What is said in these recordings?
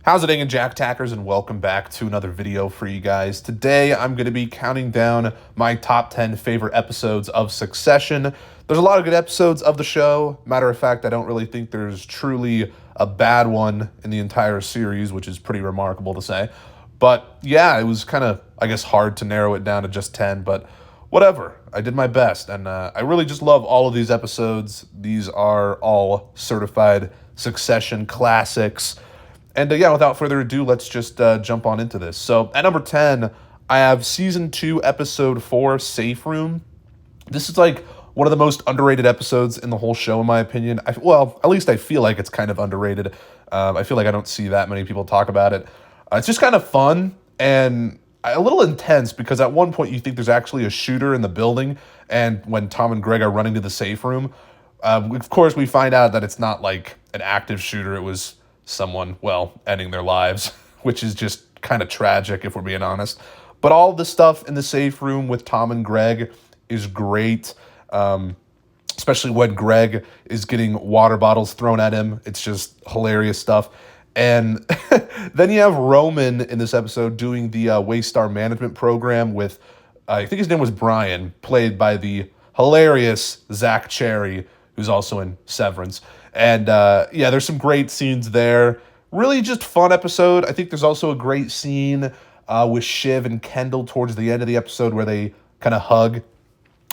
How's it going, Jack Tackers, and welcome back to another video for you guys. Today, I'm going to be counting down my top 10 favorite episodes of Succession. There's a lot of good episodes of the show. Matter of fact, I don't really think there's truly a bad one in the entire series, which is pretty remarkable to say. But yeah, it was kind of, hard to narrow it down to just 10, but whatever. I did my best, and I really just love all of these episodes. These are all certified Succession classics. And without further ado, let's just jump on into this. So at number 10, I have Season 2, Episode 4, Safe Room. This is like one of the most underrated episodes in the whole show, in my opinion. At least I feel like it's kind of underrated. I feel like I don't see that many people talk about it. It's just kind of fun and a little intense because at one point you think there's actually a shooter in the building, and when Tom and Greg are running to the safe room, of course we find out that it's not like an active shooter. It was someone, ending their lives, which is just kind of tragic if we're being honest. But all the stuff in the safe room with Tom and Greg is great, especially when Greg is getting water bottles thrown at him. It's just hilarious stuff. And then you have Roman in this episode doing the Waystar management program with, I think his name was Brian, played by the hilarious Zach Cherry, who's also in Severance. And there's some great scenes there. Really just fun episode. I think there's also a great scene with Shiv and Kendall towards the end of the episode where they kind of hug.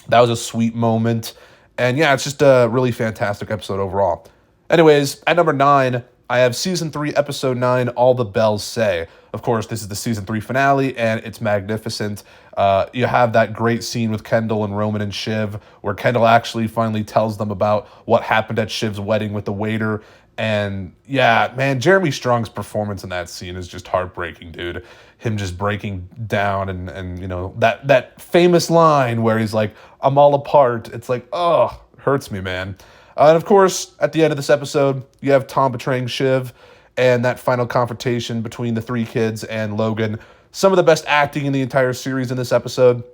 That was a sweet moment. And yeah, it's just a really fantastic episode overall. Anyways, at number 9, I have Season 3, Episode 9, All the Bells Say. Of course, this is the Season 3 finale, and it's magnificent. You have that great scene with Kendall and Roman and Shiv, where Kendall actually finally tells them about what happened at Shiv's wedding with the waiter. And yeah, man, Jeremy Strong's performance in that scene is just heartbreaking, dude. Him just breaking down and you know, that famous line where he's like, "I'm all apart." It's like, oh, hurts me, man. And of course, at the end of this episode, you have Tom betraying Shiv and that final confrontation between the three kids and Logan. Some of the best acting in the entire series in this episode,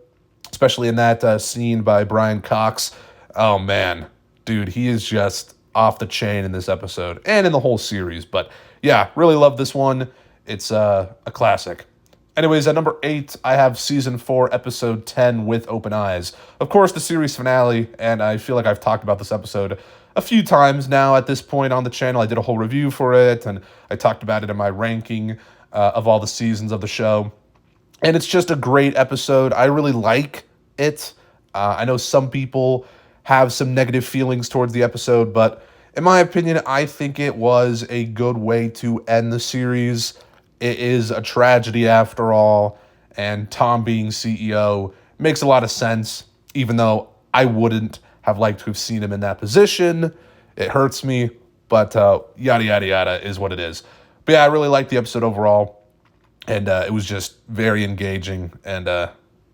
especially in that scene by Brian Cox. Oh, man. Dude, he is just off the chain in this episode and in the whole series. But yeah, really love this one. It's a classic. Anyways, at number 8, I have Season 4, Episode 10, With Open Eyes. Of course, the series finale, and I feel like I've talked about this episode a few times now at this point on the channel. I did a whole review for it, and I talked about it in my ranking of all the seasons of the show. And it's just a great episode. I really like it. I know some people have some negative feelings towards the episode, but in my opinion, I think it was a good way to end the series. It is a tragedy after all, and Tom being CEO makes a lot of sense, even though I wouldn't have liked to have seen him in that position. It hurts me, but yada, yada, yada is what it is. But yeah, I really liked the episode overall, and it was just very engaging, and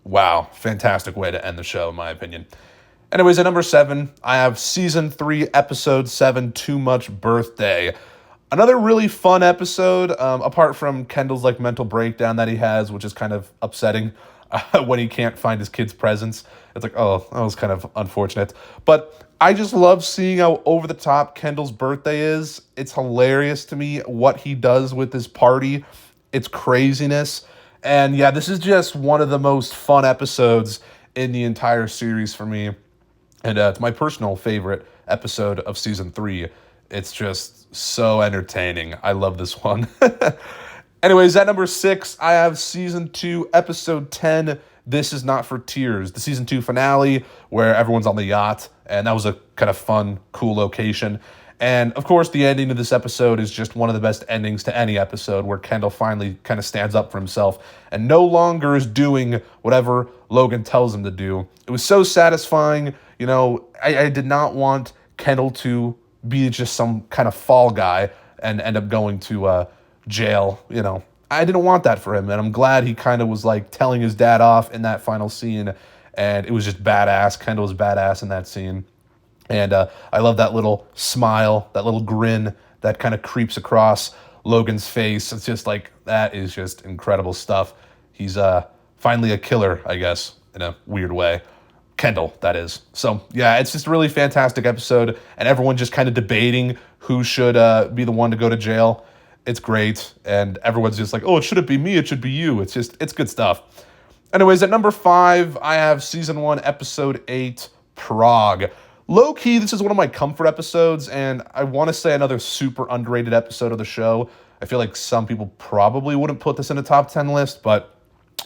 wow, fantastic way to end the show, in my opinion. Anyways, at number 7, I have Season 3, Episode 7, Too Much Birthday. Another really fun episode, apart from Kendall's mental breakdown that he has, which is kind of upsetting when he can't find his kid's presents. It's like, oh, that was kind of unfortunate. But I just love seeing how over the top Kendall's birthday is. It's hilarious to me what he does with this party. It's craziness. And yeah, this is just one of the most fun episodes in the entire series for me. And it's my personal favorite episode of Season 3. It's just so entertaining. I love this one. Anyways, at number 6, I have Season 2, Episode 10, This Is Not for Tears. The Season 2 finale where everyone's on the yacht. And that was a kind of fun, cool location. And of course, the ending of this episode is just one of the best endings to any episode, where Kendall finally kind of stands up for himself and no longer is doing whatever Logan tells him to do. It was so satisfying. You know, I did not want Kendall to be just some kind of fall guy and end up going to jail. You know, I didn't want that for him, and I'm glad he kind of was telling his dad off in that final scene, and it was just badass. Kendall was badass in that scene. And I love that little smile, that little grin that kind of creeps across Logan's face. It's just that is just incredible stuff. He's finally a killer, I guess, in a weird way. Kendall, that is. So, yeah, it's just a really fantastic episode, and everyone just kind of debating who should be the one to go to jail. It's great, and everyone's just like, oh, it shouldn't be me, it should be you. It's good stuff. Anyways, at number 5, I have season 1, episode 8, Prague. Low key, this is one of my comfort episodes, and I want to say another super underrated episode of the show. I feel like some people probably wouldn't put this in a top 10 list, but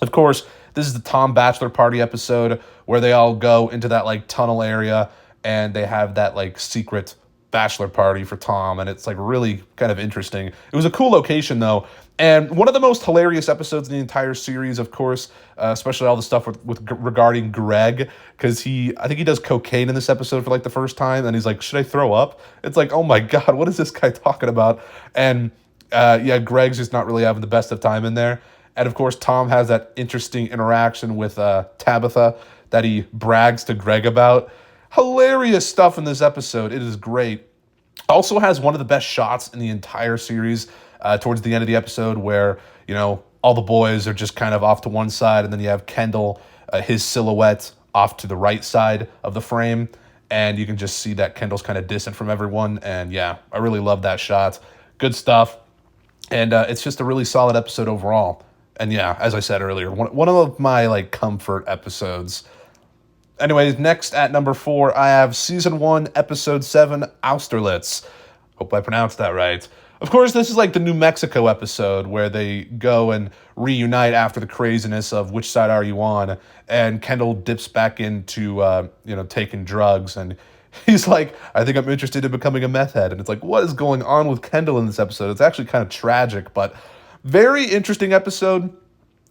of course, this is the Tom Bachelor Party episode where they all go into that like tunnel area and they have that like secret bachelor party for Tom, and it's like really kind of interesting. It was a cool location though, and one of the most hilarious episodes in the entire series, of course, especially all the stuff regarding Greg, because I think he does cocaine in this episode for like the first time, and he's like, should I throw up? It's like, oh my God, what is this guy talking about? And yeah, Greg's just not really having the best of time in there. And of course, Tom has that interesting interaction with Tabitha that he brags to Greg about. Hilarious stuff in this episode. It is great. Also has one of the best shots in the entire series towards the end of the episode where, all the boys are just kind of off to one side, and then you have Kendall, his silhouette, off to the right side of the frame. And you can just see that Kendall's kind of distant from everyone. And yeah, I really love that shot. Good stuff. And it's just a really solid episode overall. And yeah, as I said earlier, one of my like comfort episodes. Anyways, next at number 4, I have season 1, episode 7, Austerlitz. Hope I pronounced that right. Of course, this is like the New Mexico episode where they go and reunite after the craziness of which side are you on, and Kendall dips back into taking drugs, and he's like, I think I'm interested in becoming a meth head. And it's like, what is going on with Kendall in this episode? It's actually kind of tragic, but very interesting episode,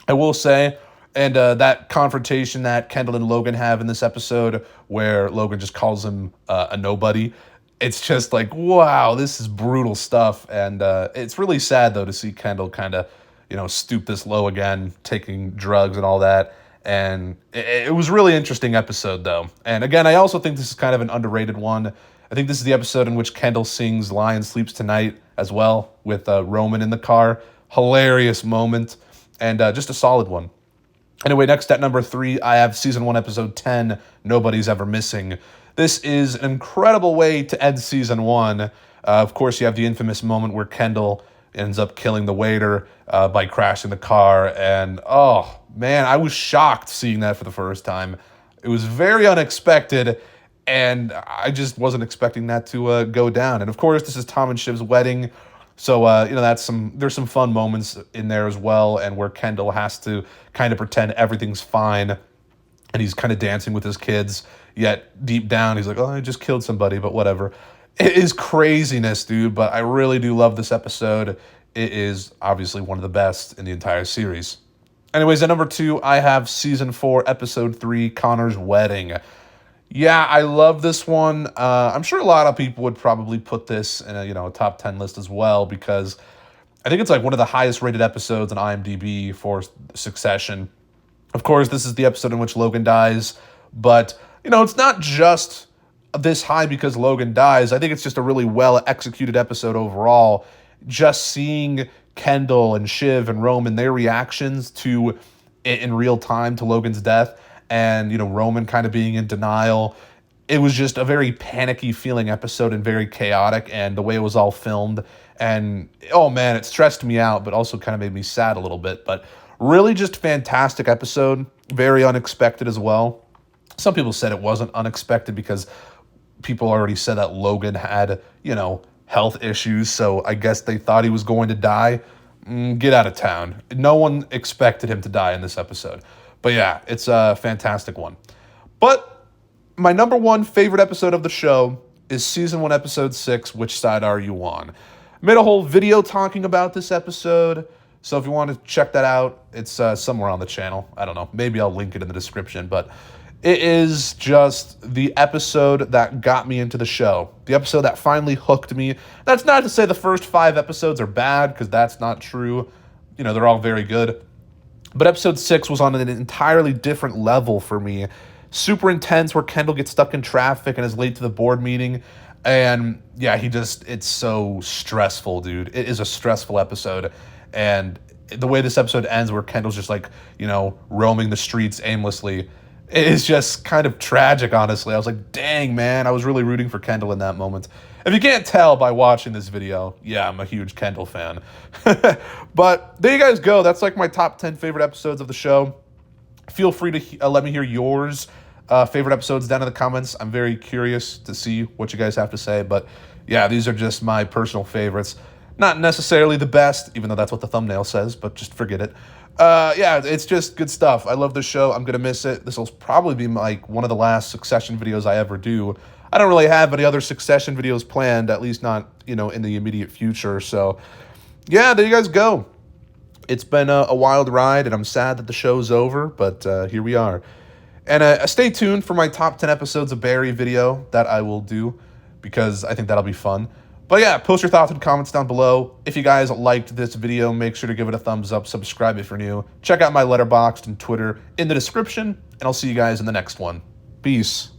I will say. And that confrontation that Kendall and Logan have in this episode where Logan just calls him a nobody. It's just like, wow, this is brutal stuff. And it's really sad, though, to see Kendall kind of, stoop this low again, taking drugs and all that. And it was a really interesting episode, though. And again, I also think this is kind of an underrated one. I think this is the episode in which Kendall sings Lion Sleeps Tonight as well with Roman in the car. Hilarious moment and just a solid one. Anyway, next at number 3, I have season 1, episode 10, Nobody's Ever Missing. This is an incredible way to end season 1. Of course, you have the infamous moment where Kendall ends up killing the waiter by crashing the car. And, oh, man, I was shocked seeing that for the first time. It was very unexpected, and I just wasn't expecting that to go down. And, of course, this is Tom and Shiv's wedding. So, there's some fun moments in there as well, and where Kendall has to kind of pretend everything's fine, and he's kind of dancing with his kids, yet deep down he's like, oh, I just killed somebody, but whatever. It is craziness, dude, but I really do love this episode. It is obviously one of the best in the entire series. Anyways, at number 2, I have season 4, episode 3, Connor's Wedding. Yeah, I love this one. I'm sure a lot of people would probably put this in a top 10 list as well, because I think it's like one of the highest rated episodes on IMDb for Succession. Of course, this is the episode in which Logan dies, but it's not just this high because Logan dies. I think it's just a really well executed episode overall. Just seeing Kendall and Shiv and Roman, their reactions to it in real time to Logan's death, and Roman kind of being in denial. It was just a very panicky feeling episode and very chaotic, and the way it was all filmed, and oh man, it stressed me out, but also kind of made me sad a little bit. But really just fantastic episode, very unexpected as well. Some people said it wasn't unexpected because people already said that Logan had health issues, so I guess they thought he was going to die. Get out of town. No one expected him to die in this episode. But yeah, it's a fantastic one. But my number 1 favorite episode of the show is season 1, episode 6, Which Side Are You On? I made a whole video talking about this episode, so if you want to check that out, it's somewhere on the channel. I don't know. Maybe I'll link it in the description, but it is just the episode that got me into the show. The episode that finally hooked me. That's not to say the first 5 episodes are bad, because that's not true. They're all very good. But episode 6 was on an entirely different level for me. Super intense, where Kendall gets stuck in traffic and is late to the board meeting. And yeah, it's so stressful, dude. It is a stressful episode. And the way this episode ends, where Kendall's just like, roaming the streets aimlessly, It is just kind of tragic, honestly. I was like, dang, man, I was really rooting for Kendall in that moment. If you can't tell by watching this video, yeah, I'm a huge Kendall fan. But there you guys go. That's like my top 10 favorite episodes of the show. Feel free to let me hear yours favorite episodes down in the comments. I'm very curious to see what you guys have to say. But yeah, these are just my personal favorites. Not necessarily the best, even though that's what the thumbnail says, but just forget it. Yeah, it's just good stuff. I love this show. I'm going to miss it. This will probably be like one of the last Succession videos I ever do. I don't really have any other Succession videos planned, at least not, in the immediate future. So yeah, there you guys go. It's been a wild ride, and I'm sad that the show's over, but here we are. And stay tuned for my top 10 episodes of Barry video that I will do, because I think that'll be fun. But yeah, post your thoughts and comments down below. If you guys liked this video, make sure to give it a thumbs up, subscribe if you're new. Check out my Letterboxd and Twitter in the description, and I'll see you guys in the next one. Peace.